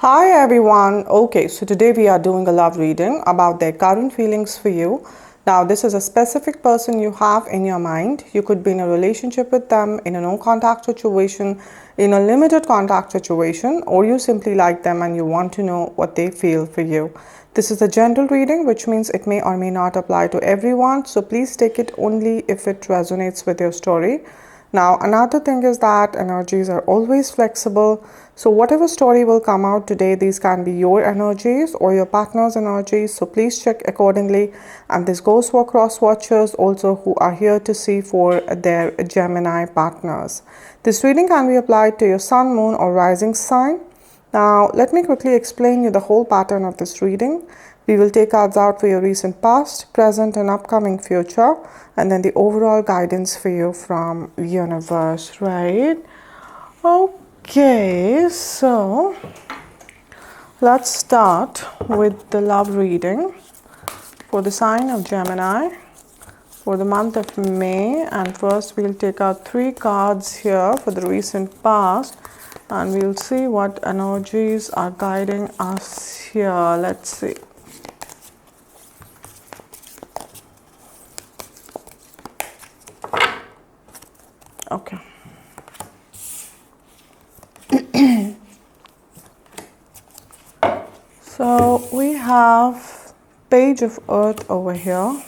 Hi everyone. Okay, so today we are doing a love reading about their current feelings for you. Now, this is a specific person you have in your mind. You could be in a relationship with them, in a no contact situation, in a limited contact situation, or you simply like them and you want to know what they feel for you. This is a general reading, which means it may or may not apply to everyone. So please take it only if it resonates with your story. Now, another thing is that energies are always flexible. So, whatever story will come out today, these can be your energies or your partner's energies. So, please check accordingly. And this goes for cross watchers also who are here to see for their Gemini partners. This reading can be applied to your sun, moon, or rising sign. Now, let me quickly explain you the whole pattern of this reading. We will take cards out for your recent past, present, and upcoming future, and then the overall guidance for you from universe, right? Okay, so let's start with the love reading for the sign of Gemini for the month of May. And first we'll take out 3 cards here for the recent past, and we'll see what energies are guiding us here. Let's see. Okay. So we have Page of Earth over here.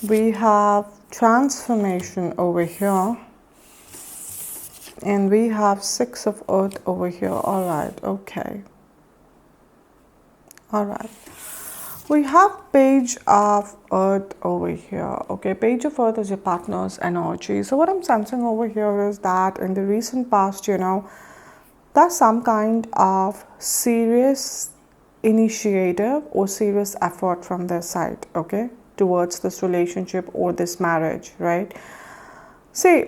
We have Transformation over here. And we have 6 of Earth over here. All right. Okay. All right. We have Page of Earth over here. Okay, Page of Earth is your partner's energy. So what I'm sensing over here is that in the recent past, there's some kind of serious initiative or serious effort from their side, okay, towards this relationship or this marriage, right? See,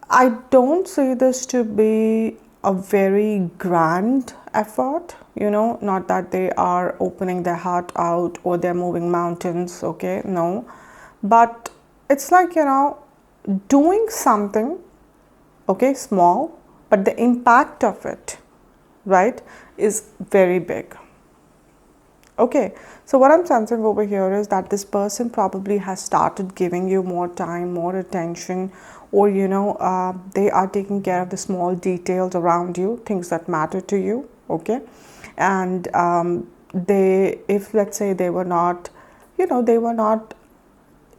I don't see this to be a very grand effort, not that they are opening their heart out or they're moving mountains, okay, no. But it's like, doing something, okay, small, but the impact of it, right, is very big. Okay, so what I'm sensing over here is that this person probably has started giving you more time, more attention, or they are taking care of the small details around you, things that matter to you. Okay, and if let's say they were not, they were not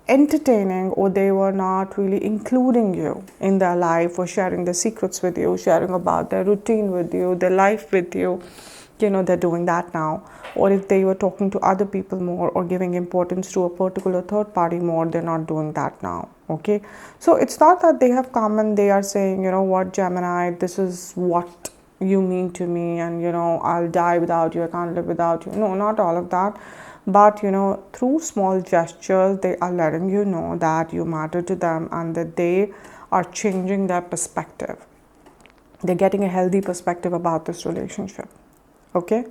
entertaining, or they were not really including you in their life or sharing their secrets with you, sharing about their routine with you, their life with you, they're doing that now. Or if they were talking to other people more or giving importance to a particular third party more, they're not doing that now. Okay, so it's not that they have come and they are saying, what, Gemini, this is what you mean to me, and I'll die without you, I can't live without you. No, not all of that. But through small gestures, they are letting you know that you matter to them and that they are changing their perspective. They're getting a healthy perspective about this relationship. Okay,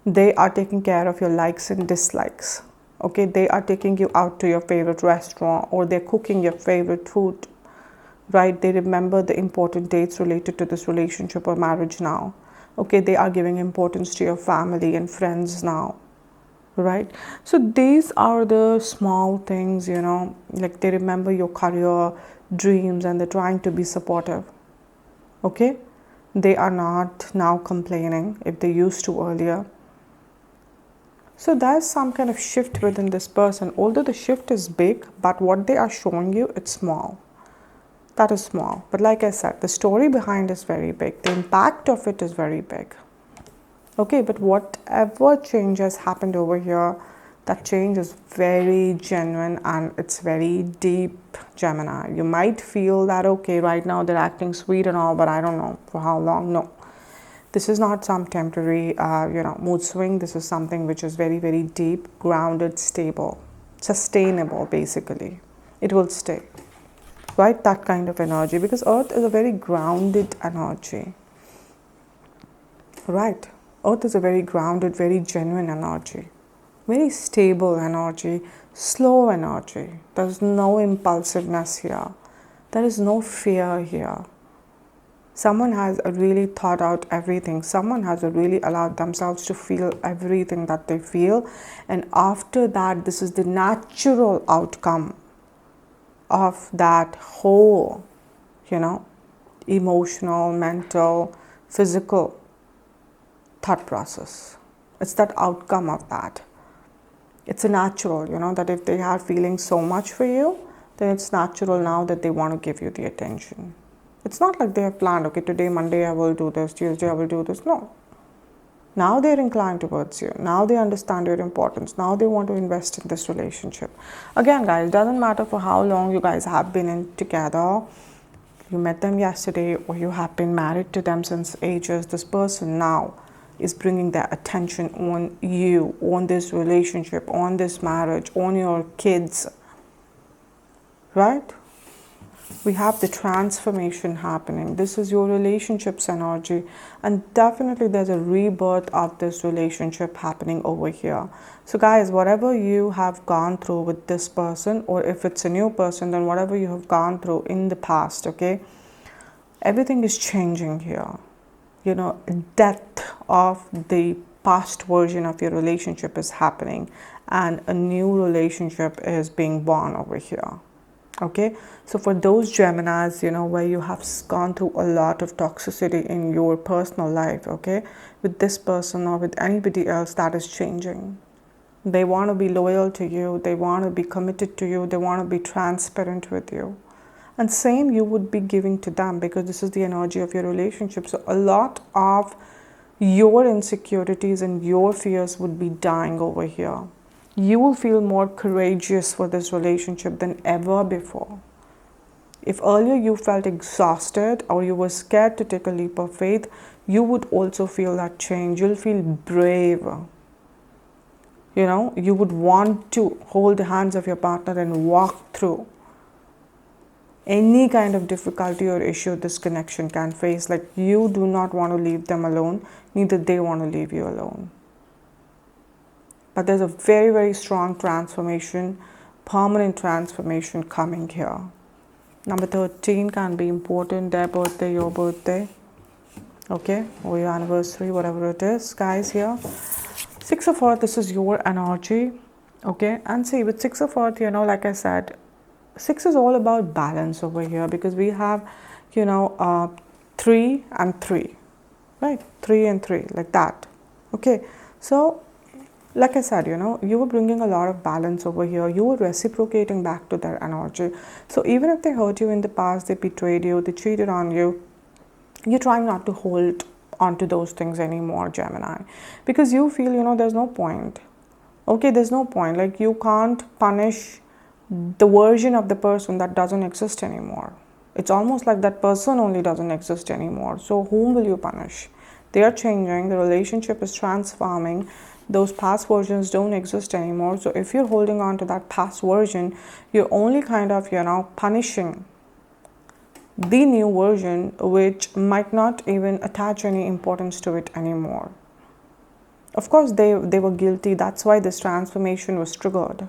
they are taking care of your likes and dislikes. Okay, they are taking you out to your favorite restaurant, or they're cooking your favorite food, right? They remember the important dates related to this relationship or marriage now. Okay, they are giving importance to your family and friends now, right? So these are the small things, like they remember your career dreams and they're trying to be supportive. Okay, they are not now complaining if they used to earlier. So there's some kind of shift within this person, although the shift is big, but what they are showing you, it's small. That is small. But like I said, the story behind is very big. The impact of it is very big. Okay, but whatever change has happened over here, that change is very genuine and it's very deep, Gemini. You might feel that, okay, right now they're acting sweet and all, but I don't know for how long. No, this is not some temporary, mood swing. This is something which is very, very deep, grounded, stable, sustainable, basically. It will stay, right? That kind of energy, because Earth is a very grounded energy, right? Earth is a very grounded, very genuine energy, very stable energy, slow energy. There's no impulsiveness here. There is no fear here. Someone has really thought out everything. Someone has really allowed themselves to feel everything that they feel. And after that, this is the natural outcome of that whole, you know, emotional, mental, physical thought process. It's that outcome of that. It's a natural, that if they are feeling so much for you, then it's natural now that they want to give you the attention. It's not like they have planned, okay, today, Monday, I will do this, Tuesday, I will do this. No. Now they're inclined towards you. Now they understand your importance. Now they want to invest in this relationship. Again, guys, doesn't matter for how long you guys have been in together. You met them yesterday or you have been married to them since ages. This person now is bringing their attention on you, on this relationship, on this marriage, on your kids. Right? We have the transformation happening. This is your relationship's energy, and definitely there's a rebirth of this relationship happening over here. So guys, whatever you have gone through with this person, or if it's a new person, then whatever you have gone through in the past, okay, everything is changing here. Death of the past version of your relationship is happening, and a new relationship is being born over here. Okay, so for those Geminis, where you have gone through a lot of toxicity in your personal life, okay, with this person or with anybody else, that is changing. They want to be loyal to you, they want to be committed to you, they want to be transparent with you. And same you would be giving to them, because this is the energy of your relationship. So a lot of your insecurities and your fears would be dying over here. You will feel more courageous for this relationship than ever before. If earlier you felt exhausted or you were scared to take a leap of faith, you would also feel that change. You'll feel brave. You would want to hold the hands of your partner and walk through any kind of difficulty or issue this connection can face. Like, you do not want to leave them alone, neither they want to leave you alone. But there's a very, very strong transformation, permanent transformation coming here. Number 13 can be important, their birthday, your birthday, okay, or your anniversary, whatever it is, guys, here. 6 of Earth, this is your energy, okay. And see, with 6 of Earth, like I said, 6 is all about balance over here, because we have, 3 and 3, right? 3 and 3, like that, okay. So, like I said, you were bringing a lot of balance over here. You were reciprocating back to their energy. So even if they hurt you in the past, they betrayed you, they cheated on you, you're trying not to hold on to those things anymore, Gemini. Because you feel, there's no point. Okay, there's no point. Like, you can't punish the version of the person that doesn't exist anymore. It's almost like that person only doesn't exist anymore. So whom will you punish? They are changing. The relationship is transforming. Those past versions don't exist anymore. So if you're holding on to that past version, you're only kind of, punishing the new version, which might not even attach any importance to it anymore. Of course, they were guilty. That's why this transformation was triggered.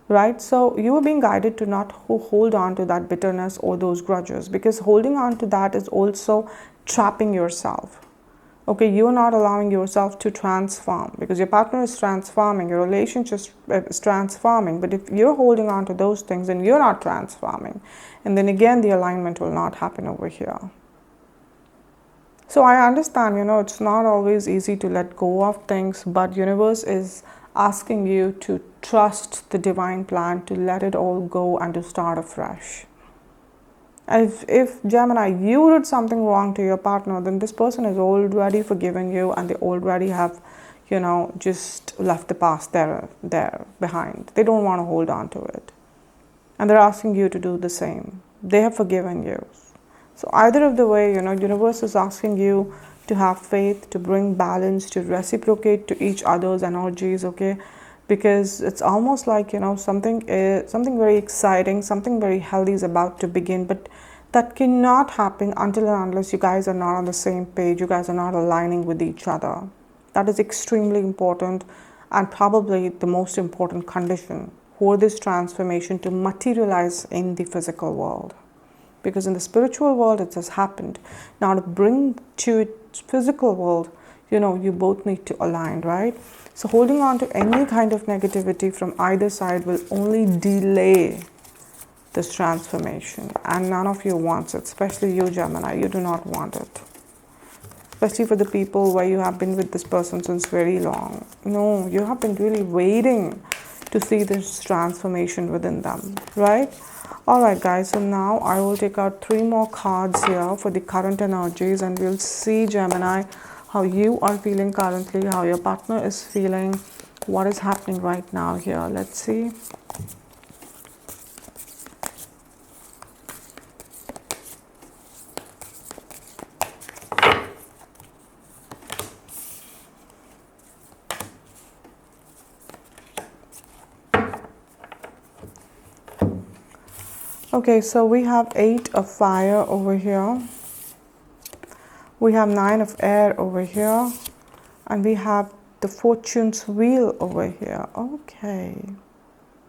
Right? So you were being guided to not hold on to that bitterness or those grudges, because holding on to that is also trapping yourself. Okay, you're not allowing yourself to transform, because your partner is transforming, your relationship is transforming. But if you're holding on to those things, then you're not transforming. And then again, the alignment will not happen over here. So I understand, it's not always easy to let go of things, but universe is asking you to trust the divine plan, to let it all go and to start afresh. If Gemini, you did something wrong to your partner, then this person is already forgiven you, and they already have, just left the past there behind. They don't want to hold on to it. And they're asking you to do the same. They have forgiven you. So either of the way, universe is asking you to have faith, to bring balance, to reciprocate to each other's energies, okay? Because it's almost like, something very exciting, something very healthy is about to begin, but that cannot happen until and unless you guys are not on the same page, you guys are not aligning with each other. That is extremely important, and probably the most important condition for this transformation to materialize in the physical world. because in the spiritual world it has happened. Now to bring to its physical world, you both need to align, right? So holding on to any kind of negativity from either side will only delay this transformation, and none of you wants it, especially you, Gemini. You do not want it, especially for the people where you have been with this person since very long. No, you have been really waiting to see this transformation within them, right? All right, guys, so now I will take out 3 more cards here for the current energies, and we'll see, Gemini, how you are feeling currently, how your partner is feeling, what is happening right now here. Let's see. Okay, so we have 8 of fire over here. We have 9 of air over here. And we have the fortune's wheel over here. Okay,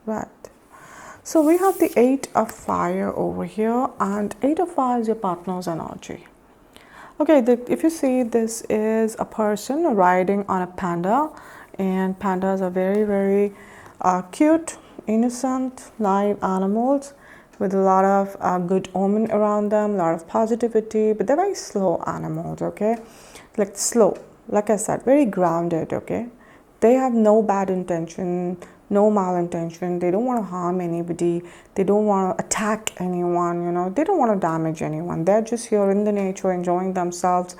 right. So we have the 8 of fire over here. And 8 of fire is your partner's energy. Okay, if you see, this is a person riding on a panda. And pandas are very, very cute, innocent, live animals, with a lot of good omen around them, a lot of positivity, but they're very slow animals, okay? Like slow, like I said, very grounded, okay? They have no bad intention, no malintention. They don't want to harm anybody. They don't want to attack anyone, They don't want to damage anyone. They're just here in the nature, enjoying themselves,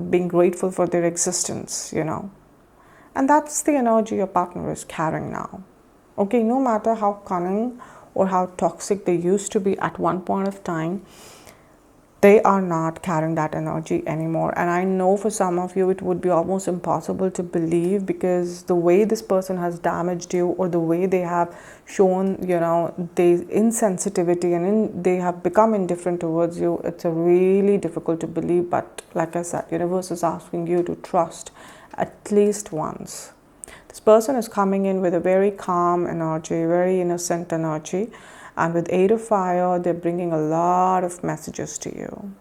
being grateful for their existence, And that's the energy your partner is carrying now. Okay, no matter how cunning or how toxic they used to be at one point of time, they are not carrying that energy anymore. And I know for some of you it would be almost impossible to believe, because the way this person has damaged you, or the way they have shown, the insensitivity, and they have become indifferent towards you, it's a really difficult to believe. But like I said, universe is asking you to trust at least once. This person is coming in with a very calm energy, very innocent energy. And with 8 of fire, they're bringing a lot of messages to you.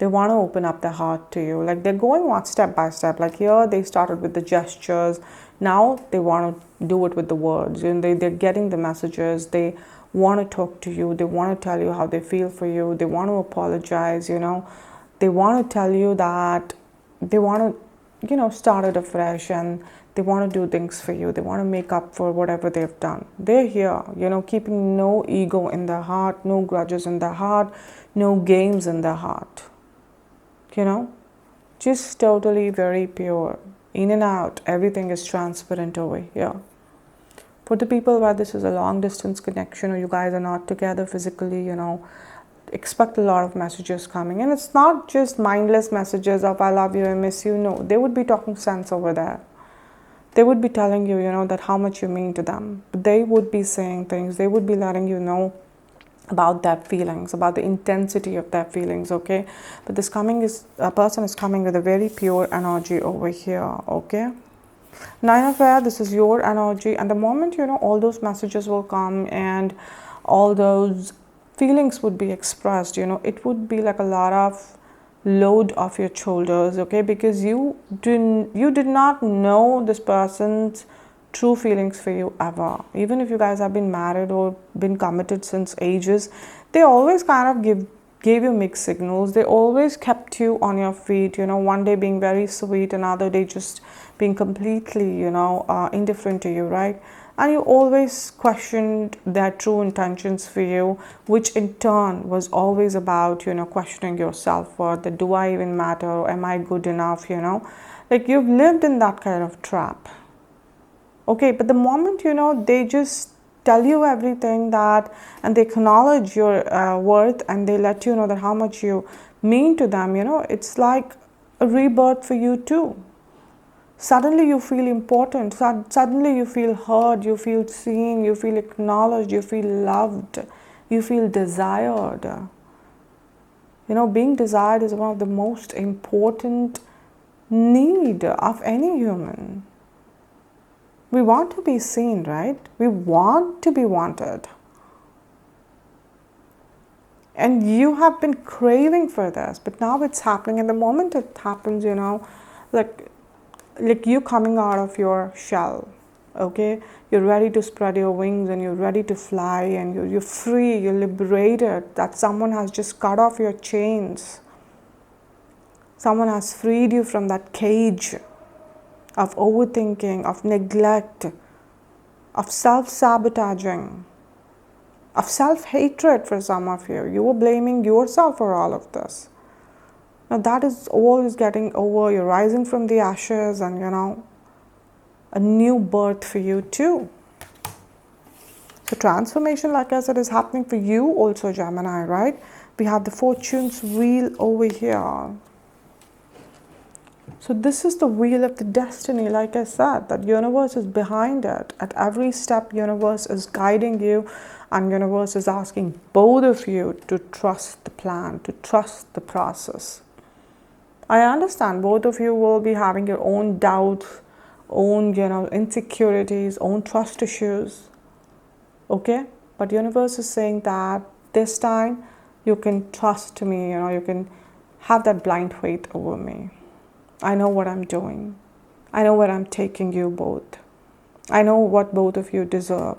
They want to open up their heart to you. Like, they're going one step by step. Like here, they started with the gestures. Now they want to do it with the words. And they're getting the messages. They want to talk to you. They want to tell you how they feel for you. They want to apologize, They want to tell you that they want to, start it afresh, and they want to do things for you. They want to make up for whatever they've done. They're here, keeping no ego in their heart, no grudges in their heart, no games in their heart. Just totally very pure. In and out, everything is transparent over here. For the people where this is a long distance connection, or you guys are not together physically, expect a lot of messages coming. And it's not just mindless messages of I love you, I miss you. No, they would be talking sense over there. They would be telling you, that how much you mean to them. They would be saying things. They would be letting you know about their feelings, about the intensity of their feelings, okay? But this person is coming with a very pure energy over here, okay? 9 of air, this is your energy. And the moment, all those messages will come and all those feelings would be expressed, it would be like a lot of load off your shoulders, okay? Because you did not know this person's true feelings for you ever. Even if you guys have been married or been committed since ages, they always kind of gave you mixed signals. They always kept you on your feet, one day being very sweet, another day just being completely, indifferent to you, right? And you always questioned their true intentions for you, which in turn was always about, questioning your self-worth. That do I even matter? Or am I good enough? Like, you've lived in that kind of trap. Okay, but the moment, they just tell you everything and they acknowledge your worth, and they let you know that how much you mean to them, it's like a rebirth for you too. Suddenly you feel important. Suddenly you feel heard, you feel seen, you feel acknowledged, you feel loved, you feel desired. Being desired is one of the most important need of any human. We want to be seen, right? We want to be wanted. And you have been craving for this, but now it's happening. And the moment it happens, like you coming out of your shell, okay, you're ready to spread your wings and you're ready to fly, and you're free, you're liberated, that someone has just cut off your chains. Someone has freed you from that cage of overthinking, of neglect, of self-sabotaging, of self-hatred. For some of you, you were blaming yourself for all of this. Now that is all is getting over. You're rising from the ashes, and a new birth for you too. So transformation, like I said, is happening for you also, Gemini, right? We have the fortune's wheel over here. So this is the wheel of the destiny, like I said, that universe is behind it. At every step, universe is guiding you, and universe is asking both of you to trust the plan, to trust the process. I understand both of you will be having your own doubts, own, insecurities, own trust issues. Okay? But universe is saying that this time you can trust me, you can have that blind faith over me. I know what I'm doing. I know where I'm taking you both. I know what both of you deserve.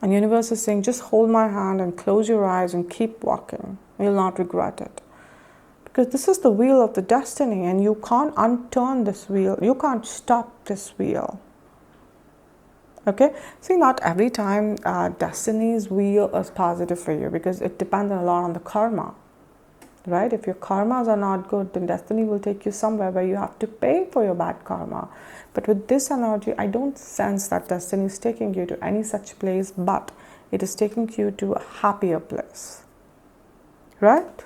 And universe is saying, just hold my hand and close your eyes and keep walking. You'll not regret it. Because this is the wheel of the destiny, and you can't unturn this wheel. You can't stop this wheel. Okay? See, not every time destiny's wheel is positive for you, because it depends a lot on the karma. Right? If your karmas are not good, then destiny will take you somewhere where you have to pay for your bad karma. But with this energy, I don't sense that destiny is taking you to any such place, but it is taking you to a happier place. Right?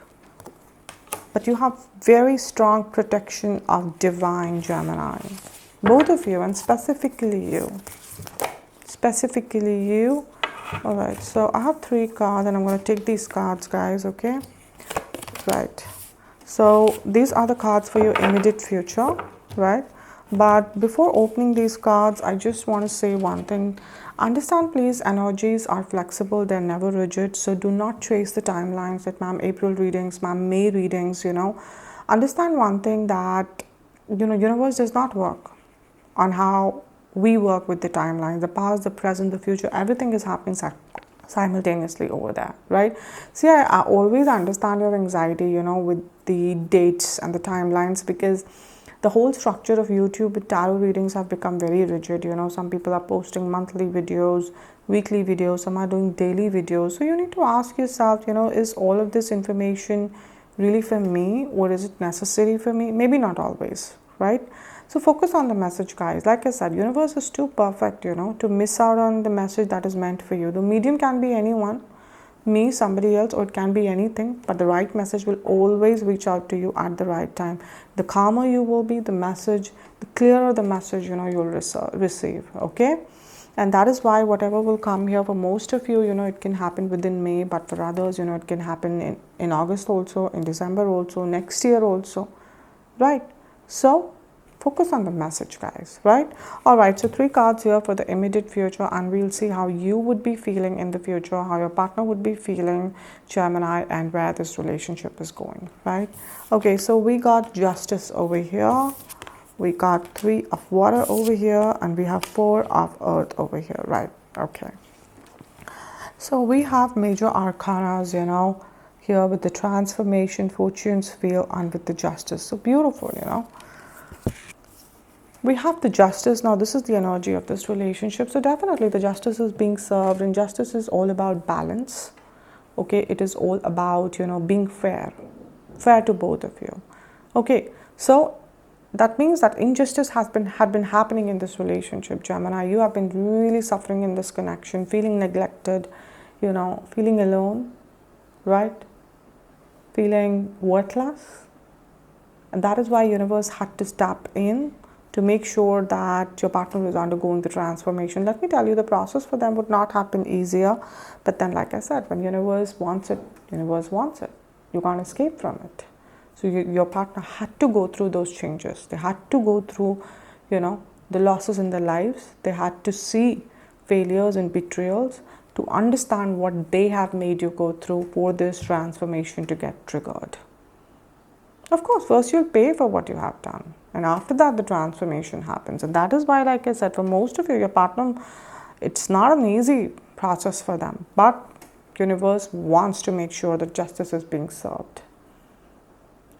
But you have very strong protection of divine, Gemini. Both of you, and specifically you. Specifically you. Alright, so I have 3 cards, and I'm going to take these cards, guys, okay? Right, so these are the cards for your immediate future, right? But before opening these cards, I just want to say one thing. Understand, please, energies are flexible, they're never rigid. So do not chase the timelines that ma'am April readings, ma'am May readings, Understand one thing, that, universe does not work on how we work with the timelines. The past, the present, the future, everything is happening simultaneously over there, right? See, I always understand your anxiety, with the dates and the timelines, because the whole structure of YouTube with tarot readings have become very rigid. Some people are posting monthly videos, weekly videos, some are doing daily videos. So you need to ask yourself, is all of this information really for me, or is it necessary for me? Maybe not always, right? So focus on the message, guys. Like I said, universe is too perfect, to miss out on the message that is meant for you. The medium can be anyone, me, somebody else, or it can be anything, but the right message will always reach out to you at the right time. The calmer you will be, the message, the clearer the message, you'll receive, okay? And that is why whatever will come here, for most of you, it can happen within May, but for others, it can happen in August also, in December also, next year also, right? So focus on the message, guys, right? All right, so 3 cards here for the immediate future, and we'll see how you would be feeling in the future, how your partner would be feeling, Gemini, and where this relationship is going, right? Okay, so we got Justice over here. We got 3 of water over here, and we have 4 of earth over here, right? Okay. So we have major arcanas, here with the transformation, fortune's wheel, and with the justice. So beautiful, We have the justice. Now, this is the energy of this relationship. So definitely the justice is being served, and justice is all about balance. Okay, it is all about, being fair to both of you. Okay, so that means that injustice had been happening in this relationship, Gemini. You have been really suffering in this connection, feeling neglected, feeling alone, right? Feeling worthless. And that is why universe had to step in to make sure that your partner is undergoing the transformation. Let me tell you, the process for them would not have been easier. But then, like I said, when universe wants it, universe wants it. You can't escape from it. So your partner had to go through those changes. They had to go through, the losses in their lives. They had to see failures and betrayals to understand what they have made you go through for this transformation to get triggered. Of course, first you'll pay for what you have done, and after that the transformation happens. And that is why, like I said, for most of you, your partner, it's not an easy process for them, but universe wants to make sure that justice is being served,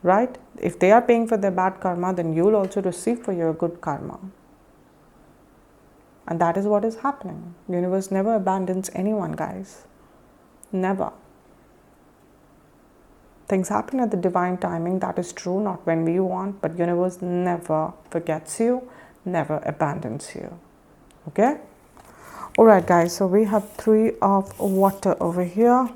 right? If they are paying for their bad karma, then you'll also receive for your good karma. And that is what is happening. The universe never abandons anyone, guys. Never. Things happen at the divine timing, that is true, not when we want, but universe never forgets you, never abandons you. Okay? Alright guys, so we have 3 of water over here.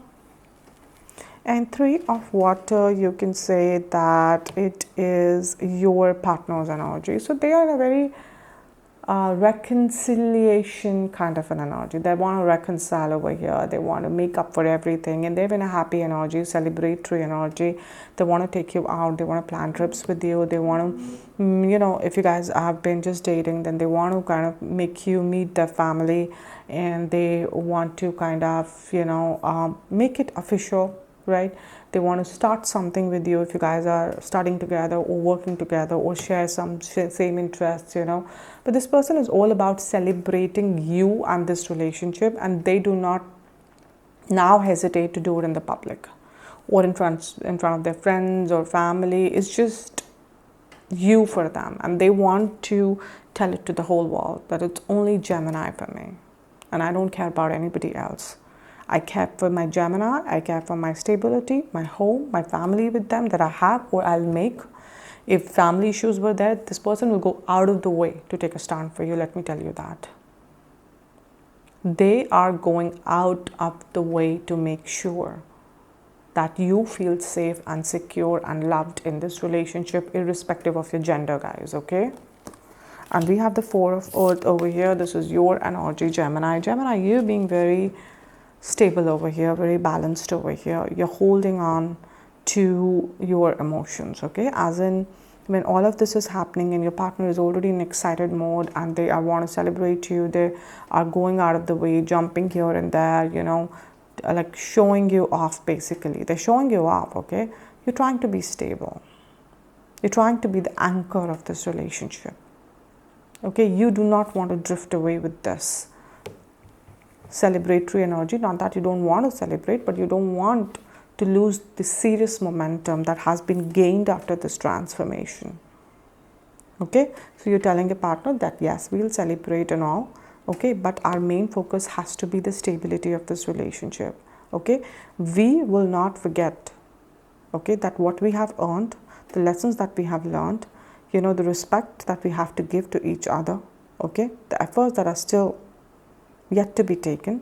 And 3 of water, you can say that it is your partner's energy. So they are in a very reconciliation kind of an energy. They want to reconcile over here. They want to make up for everything, and they're in a happy energy, celebratory energy. They want to take you out. They want to plan trips with you. They want to, you know, if you guys have been just dating, then they want to kind of make you meet their family, and they want to kind of, you know, make it official, right? They want to start something with you if you guys are studying together or working together or share some same interests, you know. But this person is all about celebrating you and this relationship, and they do not now hesitate to do it in the public or in front of their friends or family. It's just you for them, and they want to tell it to the whole world that it's only Gemini for me, and I don't care about anybody else. I care for my Gemini, I care for my stability, my home, my family with them that I have or I'll make. If family issues were there, this person will go out of the way to take a stand for you, let me tell you that. They are going out of the way to make sure that you feel safe and secure and loved in this relationship, irrespective of your gender, guys, okay? And we have the 4 of Earth over here. This is your energy, Gemini. Gemini, you being very stable over here, very balanced over here. You're holding on to your emotions, okay? As in, when all of this is happening and your partner is already in excited mode and they want to celebrate you, they are going out of the way, jumping here and there, you know, like showing you off basically. They're showing you off, okay? You're trying to be stable. You're trying to be the anchor of this relationship, okay? You do not want to drift away with this celebratory energy. Not that you don't want to celebrate, but you don't want to lose the serious momentum that has been gained after this transformation. Okay, so you're telling your partner that yes, we'll celebrate and all, okay, but our main focus has to be the stability of this relationship. Okay, we will not forget, okay, that what we have earned, the lessons that we have learned, you know, the respect that we have to give to each other, okay, the efforts that are still yet to be taken,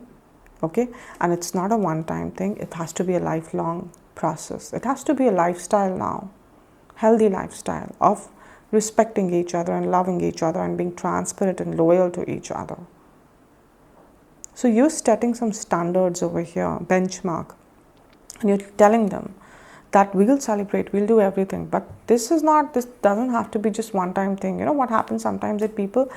okay? And it's not a one-time thing. It has to be a lifelong process. It has to be a lifestyle now, healthy lifestyle of respecting each other and loving each other and being transparent and loyal to each other. So you're setting some standards over here, benchmark, and you're telling them that we'll celebrate, we'll do everything. But this doesn't have to be just one-time thing. You know what happens sometimes with people,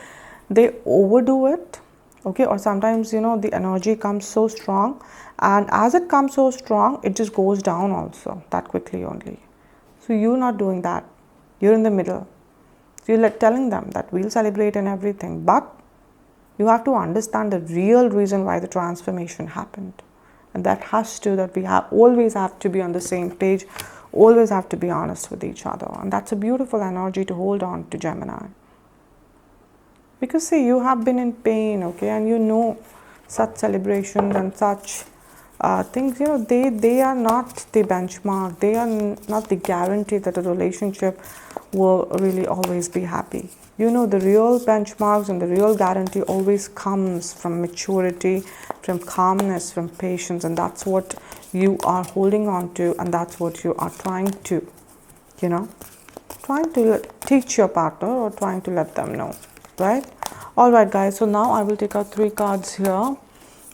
they overdo it. Okay, or sometimes, you know, the energy comes so strong, and as it comes so strong, it just goes down also that quickly only. So you're not doing that. You're in the middle. So you're telling them that we'll celebrate and everything, but you have to understand the real reason why the transformation happened. And that we always have to be on the same page, always have to be honest with each other. And that's a beautiful energy to hold on to, Gemini. Because see, you have been in pain, okay, and you know such celebrations and such things, you know, they are not the benchmark. They are not the guarantee that a relationship will really always be happy. You know, the real benchmarks and the real guarantee always comes from maturity, from calmness, from patience, and that's what you are holding on to, and that's what you are trying to, you know, trying to teach your partner or trying to let them know. Right? Alright guys, so now I will take out 3 cards here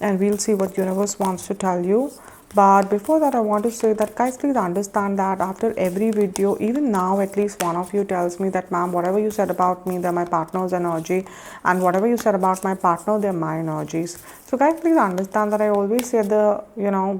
and we'll see what universe wants to tell you But before that, I want to say that, guys, please understand that after every video, even now, at least one of you tells me that, ma'am, whatever you said about me, they're my partner's energy, and whatever you said about my partner, they're my energies. So, guys, please understand that I always say at the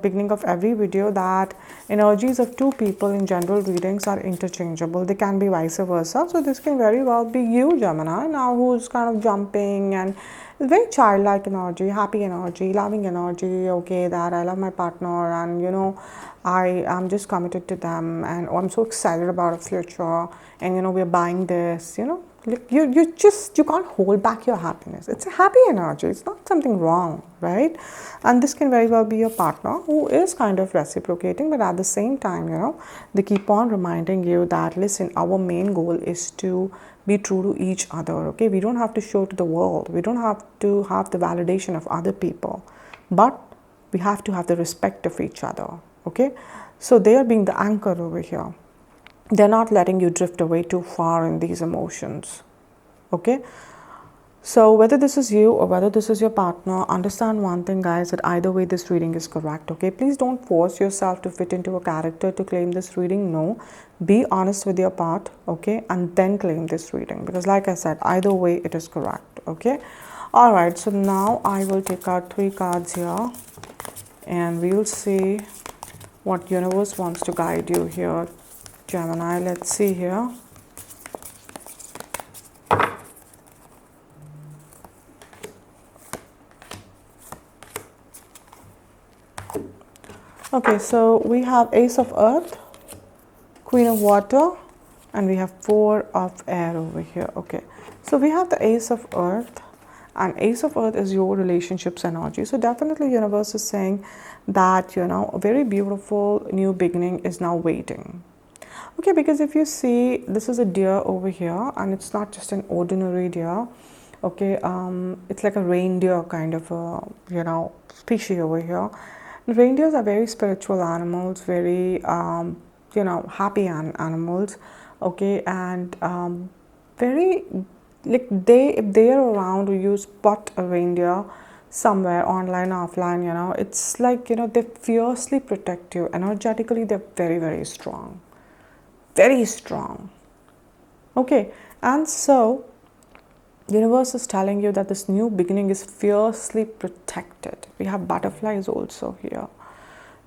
beginning of every video that energies of two people in general readings are interchangeable. They can be vice versa. So, this can very well be you, Gemini, now who's kind of jumping and very childlike energy, happy energy, loving energy. Okay, that I love my partner, and I am just committed to them, and I'm so excited about our future, and we're buying this. Like you can't hold back your happiness. It's a happy energy. It's not something wrong, right? And this can very well be your partner who is kind of reciprocating, but at the same time, they keep on reminding you that, listen, our main goal is to be true to each other. Okay, we don't have to show to the world, we don't have to have the validation of other people, but we have to have the respect of each other. Okay, so they are being the anchor over here. They're not letting you drift away too far in these emotions. Okay, so whether this is you or whether this is your partner, understand one thing, guys, that either way this reading is correct. Okay, please don't force yourself to fit into a character to claim this reading. No, be honest with your part, okay, and then claim this reading, because like I said, either way it is correct. Okay, all right, so now I will take out 3 cards here, and we'll see what universe wants to guide you here, Gemini. Let's see here. Okay, so we have Ace of Earth, Queen of Water, and we have 4 of Air over here. Okay, so we have the Ace of Earth, and Ace of Earth is your relationships energy. So definitely universe is saying that a very beautiful new beginning is now waiting. Okay, because if you see, this is a deer over here, and it's not just an ordinary deer. Okay, it's like a reindeer kind of a species over here. Reindeers are very spiritual animals, very happy animals. Okay, and very, like, if they are around, or you spot a reindeer somewhere, online, offline, it's like they fiercely protect you. Energetically, they're very, very strong, very strong. Okay, and so universe is telling you that this new beginning is fiercely protected. We have butterflies also here.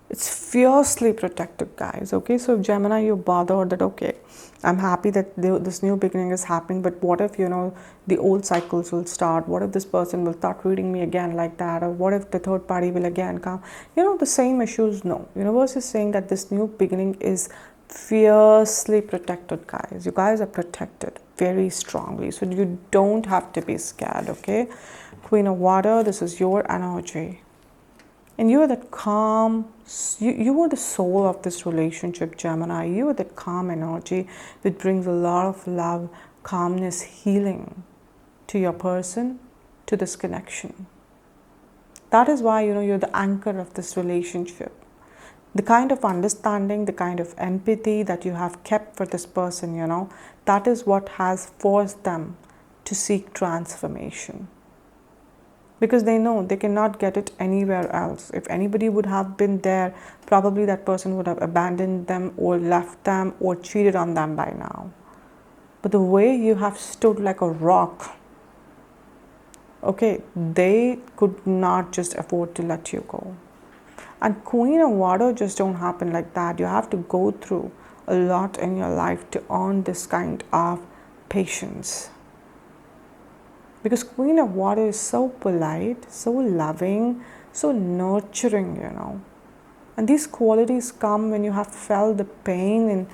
It's fiercely protected, guys. Okay, so if Gemini, you bothered that, okay, I'm happy that this new beginning is happening, but what if the old cycles will start? What if this person will start reading me again like that? Or what if the third party will again come? The same issues. No, universe is saying that this new beginning is fiercely protected, guys. You guys are protected very strongly, so you don't have to be scared. Okay, Queen of Water, this is your energy, and you are the calm, you are the soul of this relationship, Gemini. You are the calm energy that brings a lot of love, calmness, healing to your person, to this connection. That is why you're the anchor of this relationship. The kind of understanding, the kind of empathy that you have kept for this person, that is what has forced them to seek transformation. Because they know they cannot get it anywhere else. If anybody would have been there, probably that person would have abandoned them or left them or cheated on them by now. But the way you have stood like a rock, okay, they could not just afford to let you go. And Queen of Water just don't happen like that. You have to go through a lot in your life to earn this kind of patience. Because Queen of Water is so polite, so loving, so nurturing, And these qualities come when you have felt the pain in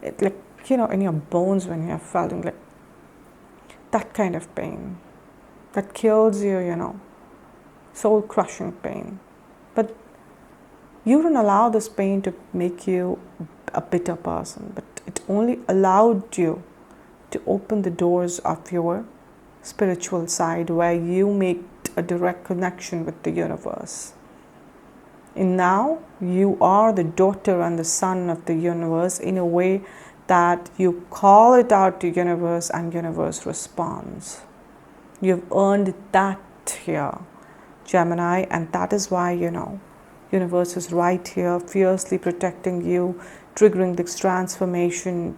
in your bones, when you have felt like that kind of pain that kills you, soul-crushing pain. But you don't allow this pain to make you a bitter person, but it only allowed you to open the doors of your spiritual side, where you make a direct connection with the universe. And now you are the daughter and the son of the universe, in a way that you call it out to universe and universe responds. You've earned that here, Gemini, and that is why Universe is right here, fiercely protecting you, triggering this transformation,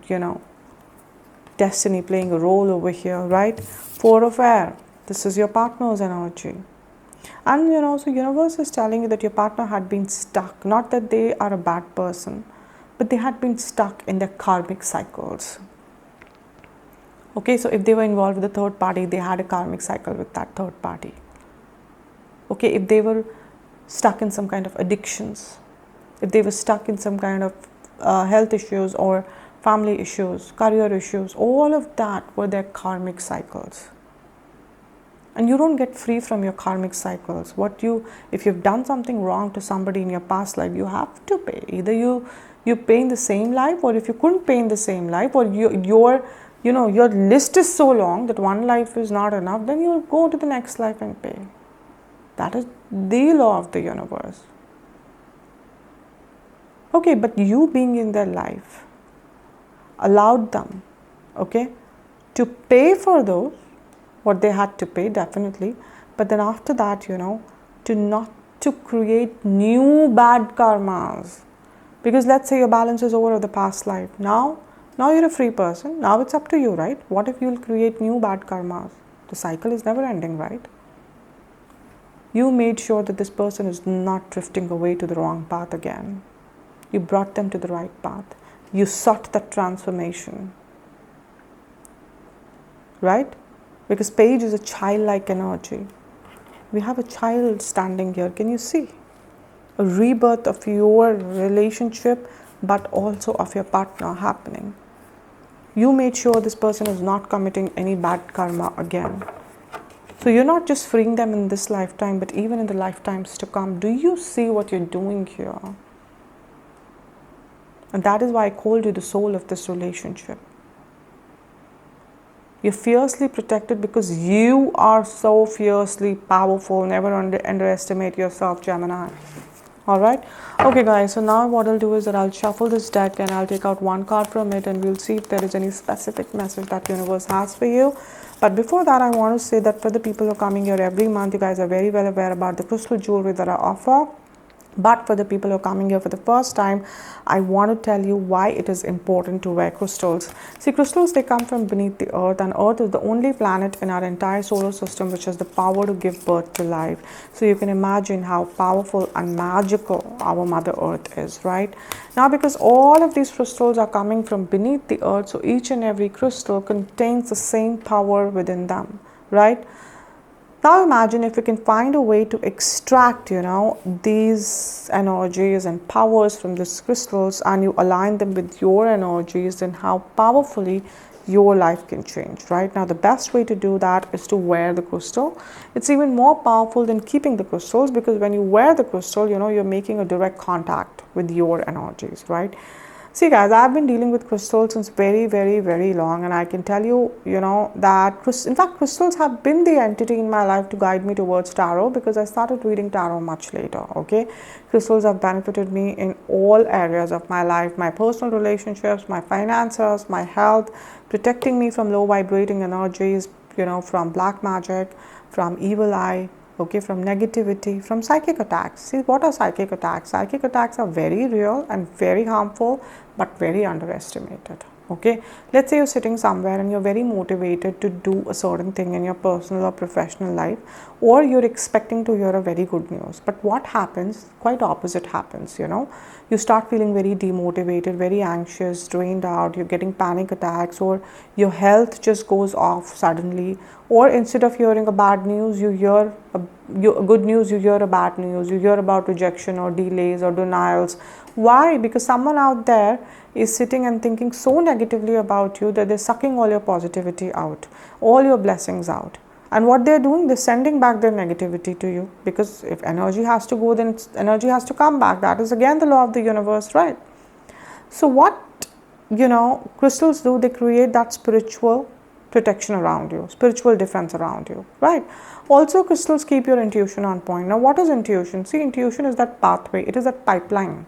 destiny playing a role over here, right? Four of air. This is your partner's energy. And so universe is telling you that your partner had been stuck. Not that they are a bad person, but they had been stuck in their karmic cycles. Okay, so if they were involved with a third party, they had a karmic cycle with that third party. Okay, if they were stuck in some kind of addictions, if they were stuck in some kind of health issues or family issues, career issues, all of that were their karmic cycles. And you don't get free from your karmic cycles. If you've done something wrong to somebody in your past life, you have to pay. Either you pay in the same life, or if you couldn't pay in the same life, or your list is so long that one life is not enough, then you'll go to the next life and pay. That is the law of the universe. Okay, but you being in their life allowed them, okay, to pay for those, what they had to pay, definitely. But then after that, to create new bad karmas. Because let's say your balance is over of the past life. Now you're a free person. Now it's up to you, right? What if you'll create new bad karmas? The cycle is never ending, right? You made sure that this person is not drifting away to the wrong path again. You brought them to the right path. You sought that transformation. Right? Because Page is a childlike energy. We have a child standing here. Can you see? A rebirth of your relationship, but also of your partner happening. You made sure this person is not committing any bad karma again. So you're not just freeing them in this lifetime, but even in the lifetimes to come. Do you see what you're doing here? And that is why I called you the soul of this relationship. You're fiercely protected because you are so fiercely powerful. Never underestimate yourself, Gemini. Alright? Okay guys, so now what I'll do is that I'll shuffle this deck and I'll take out one card from it and we'll see if there is any specific message that universe has for you. But before that, I want to say that for the people who are coming here every month, you guys are very well aware about the crystal jewelry that I offer. But for the people who are coming here for the first time, I want to tell you why it is important to wear crystals. See, crystals, they come from beneath the earth, and earth is the only planet in our entire solar system which has the power to give birth to life. So you can imagine how powerful and magical our Mother Earth is, right? Now, because all of these crystals are coming from beneath the earth, so each and every crystal contains the same power within them, right? Now imagine if you can find a way to extract, these energies and powers from these crystals and you align them with your energies, and how powerfully your life can change, right? Now the best way to do that is to wear the crystal. It's even more powerful than keeping the crystals, because when you wear the crystal, you're making a direct contact with your energies, right? See guys, I've been dealing with crystals since very, very, very long, and I can tell you, that in fact crystals have been the entity in my life to guide me towards tarot, because I started reading tarot much later, okay? Crystals have benefited me in all areas of my life, my personal relationships, my finances, my health, protecting me from low vibrating energies, from black magic, from evil eye, okay, from negativity, from psychic attacks. See, what are psychic attacks? Psychic attacks are very real and very harmful, but very underestimated. Okay, let's say you're sitting somewhere and you're very motivated to do a certain thing in your personal or professional life, or you're expecting to hear a very good news, but what happens? Quite opposite happens. You start feeling very demotivated, very anxious, drained out, you're getting panic attacks, or your health just goes off suddenly, or instead of hearing a bad news, you hear a good news, you hear a bad news, you hear about rejection or delays or denials. Why? Because someone out there is sitting and thinking so negatively about you that they're sucking all your positivity out, all your blessings out. And what they're doing, they're sending back their negativity to you, because if energy has to go, then energy has to come back. That is again the law of the universe, right? So what, crystals do, they create that spiritual protection around you, spiritual defense around you, right? Also, crystals keep your intuition on point. Now, what is intuition? See, intuition is that pathway, it is that pipeline,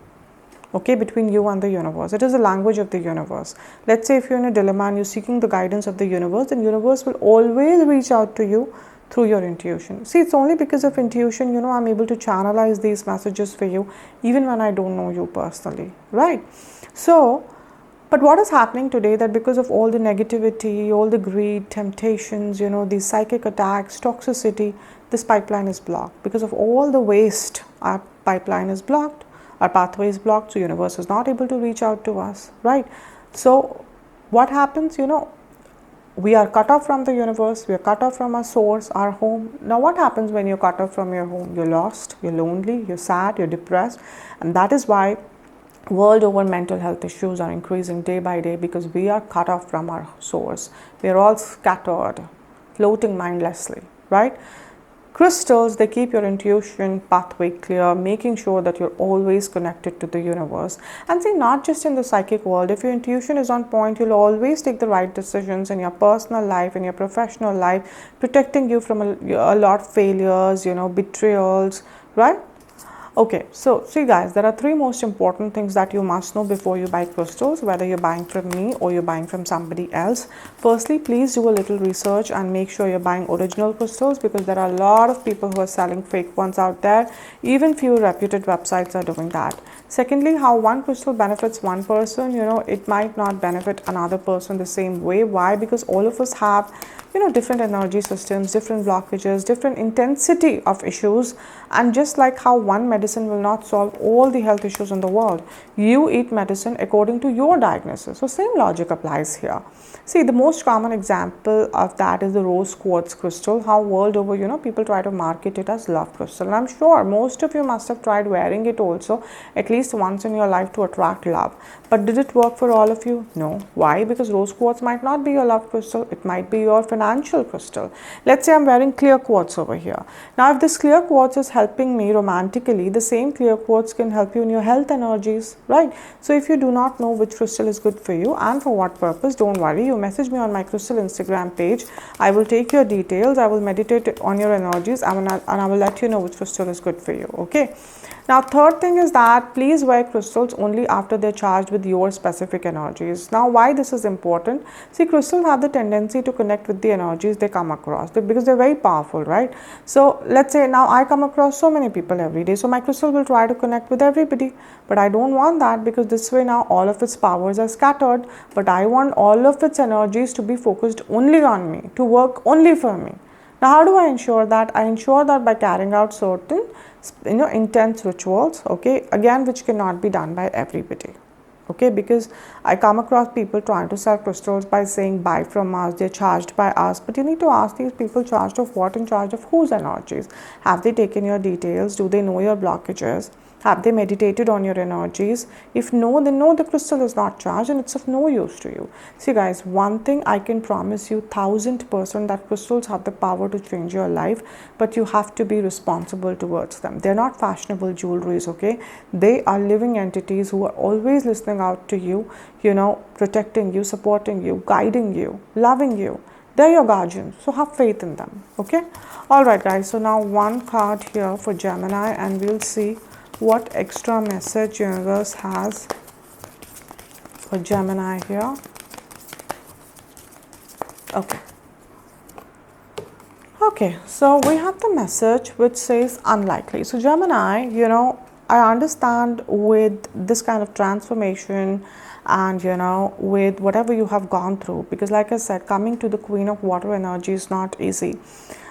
okay, between you and the universe. It is the language of the universe. Let's say if you're in a dilemma and you're seeking the guidance of the universe, then universe will always reach out to you through your intuition. See, it's only because of intuition, I'm able to channelize these messages for you, even when I don't know you personally, right? So, but what is happening today, that because of all the negativity, all the greed, temptations, these psychic attacks, toxicity, this pipeline is blocked. Because of all the waste, our pipeline is blocked, our pathway is blocked, so universe is not able to reach out to us, right? So what happens, we are cut off from the universe, we are cut off from our source, our home. Now what happens when you're cut off from your home? You're lost, you're lonely, you're sad, you're depressed, and that is why world over mental health issues are increasing day by day, because we are cut off from our source. We are all scattered, floating mindlessly, right? Crystals, they keep your intuition pathway clear, making sure that you're always connected to the universe. And see, not just in the psychic world, if your intuition is on point, you'll always take the right decisions in your personal life, in your professional life, protecting you from a lot of failures, betrayals, right? Okay, so see guys, there are three most important things that you must know before you buy crystals, whether you're buying from me or you're buying from somebody else. Firstly, please do a little research and make sure you're buying original crystals, because there are a lot of people who are selling fake ones out there. Even few reputed websites are doing that. Secondly, how one crystal benefits one person, it might not benefit another person the same way. Why? Because all of us have different energy systems, different blockages, different intensity of issues. And just like how one medicine will not solve all the health issues in the world, you eat medicine according to your diagnosis. So same logic applies here. See, the most common example of that is the rose quartz crystal. How world over, people try to market it as love crystal. And I'm sure most of you must have tried wearing it also at least once in your life to attract love. But did it work for all of you? No. Why? Because rose quartz might not be your love crystal. It might be your financial crystal. Let's say I'm wearing clear quartz over here. Now, if this clear quartz is helping me romantically, the same clear quartz can help you in your health energies, right? So if you do not know which crystal is good for you and for what purpose, don't worry. You message me on my crystal Instagram page. I will take your details. I will meditate on your energies, and I will let you know which crystal is good for you. Okay. Now, third thing is that please wear crystals only after they're charged with your specific energies. Now, why this is important? See, crystals have the tendency to connect with the energies they come across, because they're very powerful, right? So, let's say now I come across so many people every day. So, my crystal will try to connect with everybody. But I don't want that, because this way now all of its powers are scattered. But I want all of its energies to be focused only on me, to work only for me. Now, how do I ensure that? I ensure that by carrying out certain intense rituals, okay, again, which cannot be done by everybody, okay, because I come across people trying to sell crystals by saying buy from us, they're charged by us. But you need to ask these people, charged of what and charged of whose energies? Have they taken your details? Do they know your blockages? Have they meditated on your energies? If no, then no, the crystal is not charged and it's of no use to you. See guys, one thing I can promise you 1000% that crystals have the power to change your life, but you have to be responsible towards them. They're not fashionable jewelries, okay? They are living entities who are always listening out to you, protecting you, supporting you, guiding you, loving you. They're your guardians, so have faith in them, okay? All right, guys, so now one card here for Gemini, and we'll see what extra message universe has for Gemini here. Okay, so we have the message which says unlikely. So Gemini, I understand with this kind of transformation and with whatever you have gone through, because like I said, coming to the Queen of Water energy is not easy.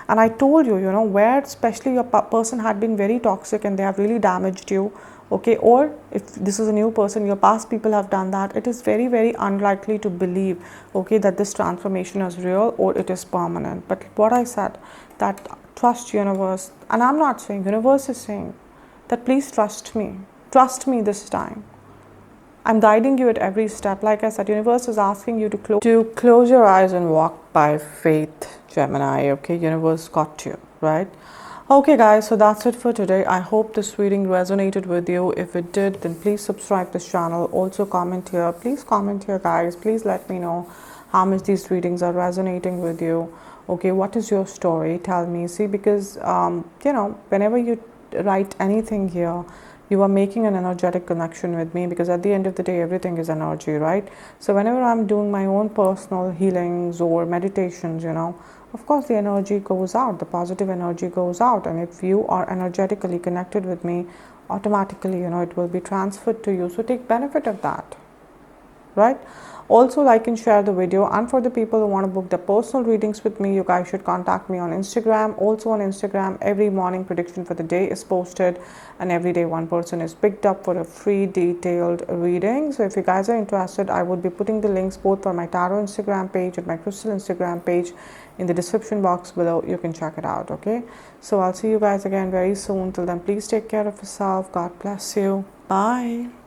And I told you, where especially your person had been very toxic and they have really damaged you, okay, or if this is a new person, your past people have done that, it is very, very unlikely to believe, okay, that this transformation is real or it is permanent. But what I said, that trust universe, and I'm not saying, universe is saying that please trust me this time. I'm guiding you at every step. Like I said, universe is asking you to close your eyes and walk by faith, Gemini, okay? Universe got you, right? Okay guys, so that's it for today. I hope this reading resonated with you. If it did, then please subscribe this channel. Also comment here. Please comment here, guys. Please let me know how much these readings are resonating with you. Okay, what is your story? Tell me. See, because, whenever you write anything here, you are making an energetic connection with me, because at the end of the day, everything is energy, right? So whenever I'm doing my own personal healings or meditations, of course the energy goes out, the positive energy goes out. And if you are energetically connected with me, automatically, it will be transferred to you. So take benefit of that, right? Also, like and share the video. And for the people who want to book the personal readings with me, you guys should contact me on Instagram. Also on Instagram, every morning prediction for the day is posted, and every day one person is picked up for a free detailed reading. So if you guys are interested, I would be putting the links both for my tarot Instagram page and my crystal Instagram page in the description box below. You can check it out. Okay, so I'll see you guys again very soon. Till then, please take care of yourself. God bless you. Bye.